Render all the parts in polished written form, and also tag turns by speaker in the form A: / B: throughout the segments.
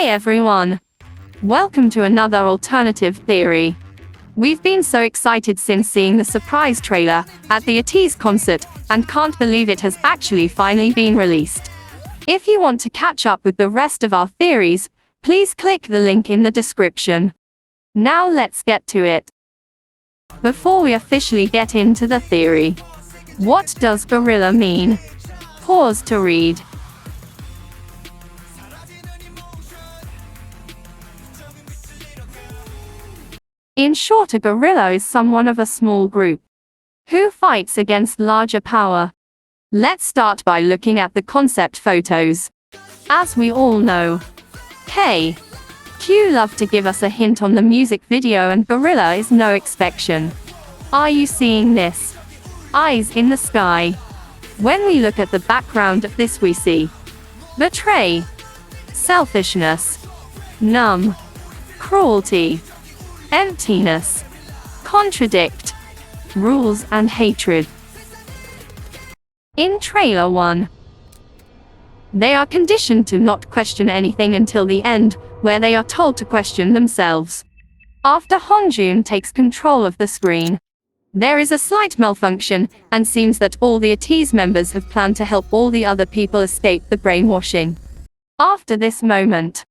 A: Hey everyone! Welcome to another alternative theory. We've been so excited since seeing the surprise trailer at the ATEEZ concert and can't believe it has actually finally been released. If you want to catch up with the rest of our theories, please click the link in the description. Now let's get to it. Before we officially get into the theory, what does gorilla mean? Pause to read. In short, a guerrilla is someone of a small group who fights against larger power. Let's start by looking at the concept photos. As we all know, Q love to give us a hint on the music video, and gorilla is no exception. Are you seeing this? Eyes in the sky. When we look at the background of this, we see betray, selfishness, numb, cruelty, emptiness, contradict, rules and hatred. In trailer 1, they are conditioned to not question anything until the end, where they are told to question themselves. After 𝓿𝓲𝓭𝓮 takes control of the screen, there is a slight malfunction, and seems that all the ATEEZ members have planned to help all the other people escape the brainwashing. After this moment,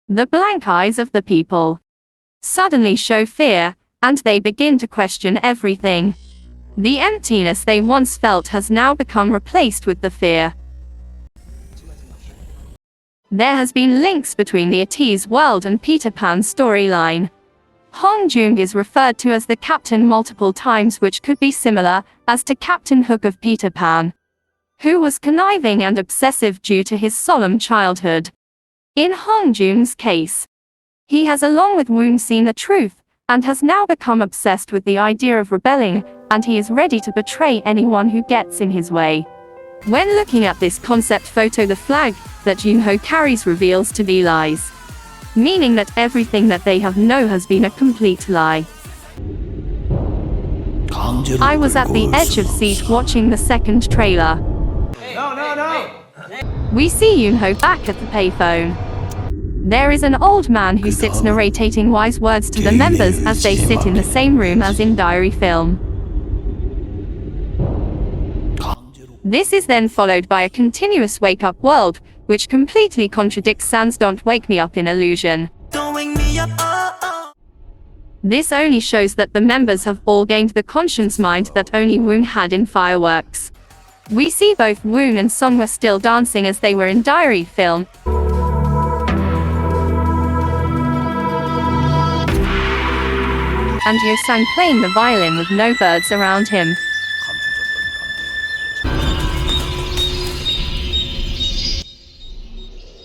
A: the blank eyes of the people suddenly show fear, and they begin to question everything. The emptiness they once felt has now become replaced with the fear. There has been links between the ATEEZ world and Peter Pan's storyline. 𝓿𝓲𝓭𝓮 is referred to as the captain multiple times, which could be similar as to Captain Hook of Peter Pan, who was conniving and obsessive due to his solemn childhood. In 𝓿𝓲𝓭𝓮's case, he has, along with Woon, seen the truth, and has now become obsessed with the idea of rebelling, and he is ready to betray anyone who gets in his way. When looking at this concept photo, the flag that 𝓿𝓲𝓭 carries reveals to be lies, meaning that everything that they have known has been a complete lie. I was at the edge of seat watching the second trailer. We see 𝓿𝓲𝓭 back at the payphone. There is an old man who sits narrating wise words to the members as they sit in the same room as in diary film. This is then followed by a continuous wake-up world, which completely contradicts San's "Don't Wake Me Up" in illusion. This only shows that the members have all gained the conscious mind that only Woon had in fireworks. We see both Woon and Song were still dancing as they were in diary film. And Yo-sang playing the violin with no birds around him.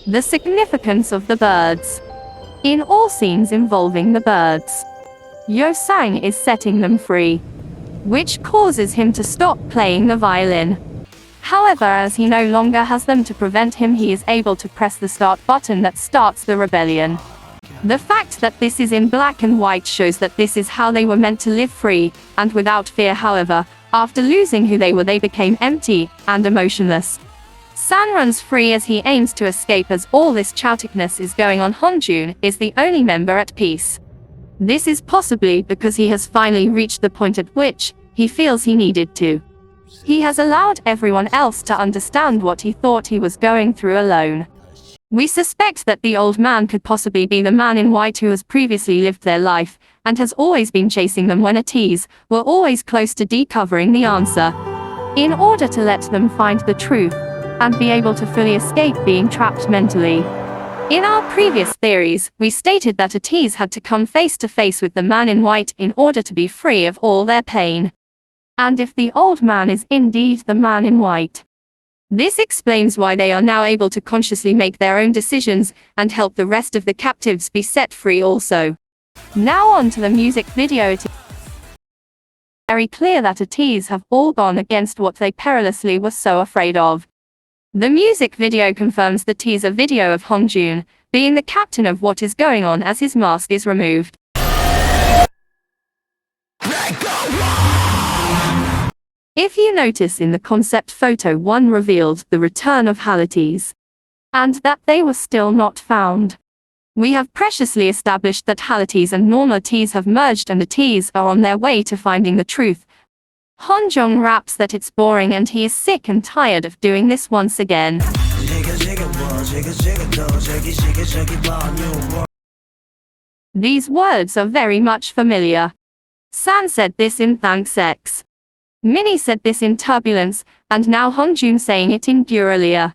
A: The significance of the birds. In all scenes involving the birds, Yo-sang is setting them free, which causes him to stop playing the violin. However, as he no longer has them to prevent him, he is able to press the start button that starts the rebellion. The fact that this is in black and white shows that this is how they were meant to live, free and without fear. However, after losing who they were, they became empty and emotionless. San runs free as he aims to escape, as all this chaoticness is going on. 𝓿𝓲𝓭𝓮 is the only member at peace. This is possibly because he has finally reached the point at which he feels he needed to. He has allowed everyone else to understand what he thought he was going through alone. We suspect that the old man could possibly be the man in white who has previously lived their life, and has always been chasing them when ATEEZ were always close to decovering the answer, in order to let them find the truth, and be able to fully escape being trapped mentally. In our previous theories, we stated that ATEEZ had to come face to face with the man in white in order to be free of all their pain. And if the old man is indeed the man in white, this explains why they are now able to consciously make their own decisions and help the rest of the captives be set free also. Now on to the music video. It is very clear that ATEEZ have all gone against what they perilously were so afraid of. The music video confirms the teaser video of 𝓿𝓲𝓭𝓮 being the captain of what is going on as his mask is removed. If you notice in the concept photo, one revealed the return of 𝓿𝓲𝓭𝓮, and that they were still not found. We have preciously established that 𝓿𝓲𝓭𝓮 and 𝓿𝓲𝓭𝓮 have merged and ATEEZ are on their way to finding the truth. 𝓿𝓲𝓭 raps that it's boring and he is sick and tired of doing this once again. These words are very much familiar. San said this in 𝓿𝓲𝓭𝓮. Minnie said this in 𝓸𝓷𝓵𝓿, and now Hongjoon saying it in Guerrilla.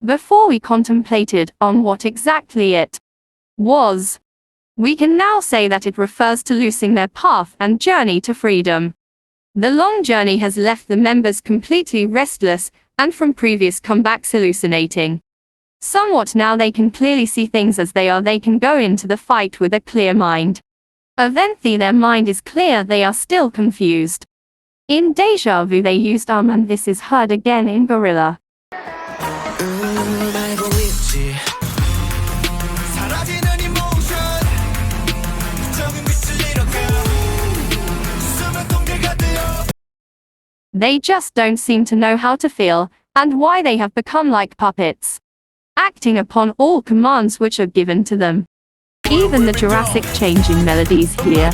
A: Before we contemplated on what exactly it was, we can now say that it refers to losing their path and journey to freedom. The long journey has left the members completely restless, and from previous comebacks hallucinating. Somewhat now they can clearly see things as they are. They can go into the fight with a clear mind. Eventually their mind is clear, they are still confused. In Deja Vu they used and this is heard again in Guerrilla. They just don't seem to know how to feel, and why they have become like puppets, acting upon all commands which are given to them. Even the Jurassic changing melodies here.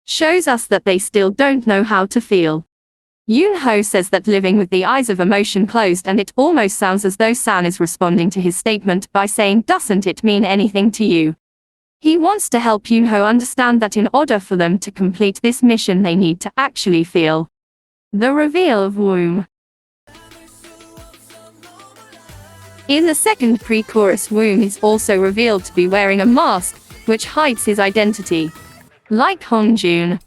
A: Shows us that they still don't know how to feel. Yrho says that living with the eyes of emotion closed, and it almost sounds as though San is responding to his statement by saying, "Doesn't it mean anything to you?" He wants to help Yrho understand that in order for them to complete this mission they need to actually feel. The reveal of 𝓮𝓷𝓵𝔂. In the second pre-chorus, 𝓮 is also revealed to be wearing a mask, which hides his identity, like Hongjoon.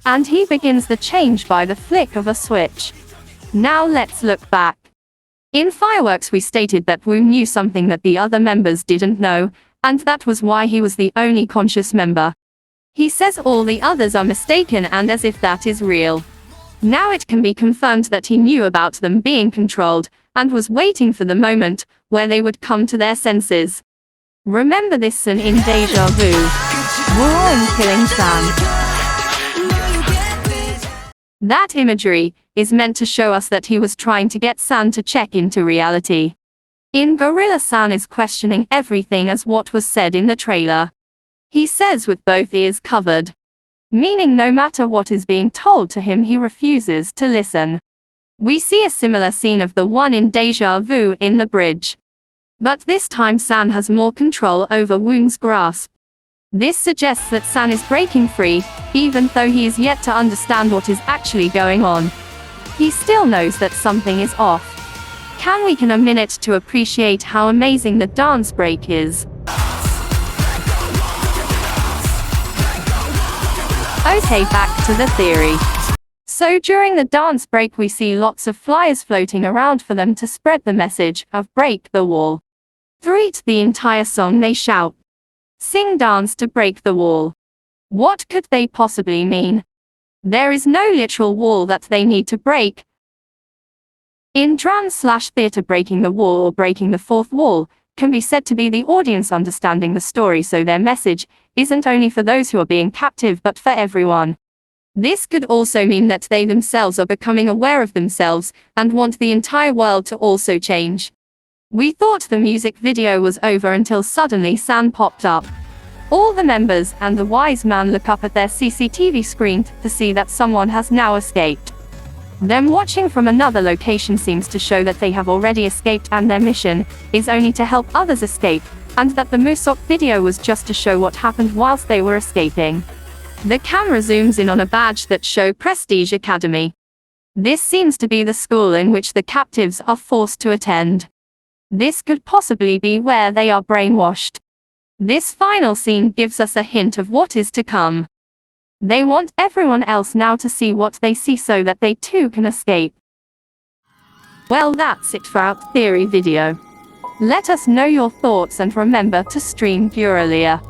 A: And he begins the change by the flick of a switch. Now let's look back. In Fireworks we stated that 𝓮 knew something that the other members didn't know, and that was why he was the only conscious member. He says all the others are mistaken, and as if that is real. Now it can be confirmed that he knew about them being controlled, and was waiting for the moment where they would come to their senses. Remember this scene in Deja Vu. 𝓬𝓷𝓵𝓿𝓮 killing San. That imagery is meant to show us that he was trying to get San to check into reality. In Guerrilla, San is questioning everything as what was said in the trailer. He says with both ears covered, meaning no matter what is being told to him he refuses to listen. We see a similar scene of the one in Deja Vu in the bridge. But this time San has more control over 𝓮's grasp. This suggests that San is breaking free, even though he is yet to understand what is actually going on. He still knows that something is off. Can we take a minute to appreciate how amazing the dance break is? Okay, back to the theory. So during the dance break we see lots of flyers floating around for them to spread the message of break the wall. Throughout the entire song they shout, sing, dance to break the wall. What could they possibly mean? There is no literal wall that they need to break. In 𝓸𝓷𝓵𝓂, breaking the wall or breaking the fourth wall can be said to be the audience understanding the story, so their message isn't only for those who are being captive but for everyone. This could also mean that they themselves are becoming aware of themselves and want the entire world to also change. We thought the music video was over until suddenly San popped up. All the members and the wise man look up at their CCTV screen to see that someone has now escaped. Them watching from another location seems to show that they have already escaped and their mission is only to help others escape, and that the 𝓮𝓱𝓲 video was just to show what happened whilst they were escaping. The camera zooms in on a badge that shows Prestige Academy. This seems to be the school in which the captives are forced to attend. This could possibly be where they are brainwashed. This final scene gives us a hint of what is to come. They want everyone else now to see what they see so that they too can escape. Well, that's it for our theory video. Let us know your thoughts and remember to stream Guerrilla.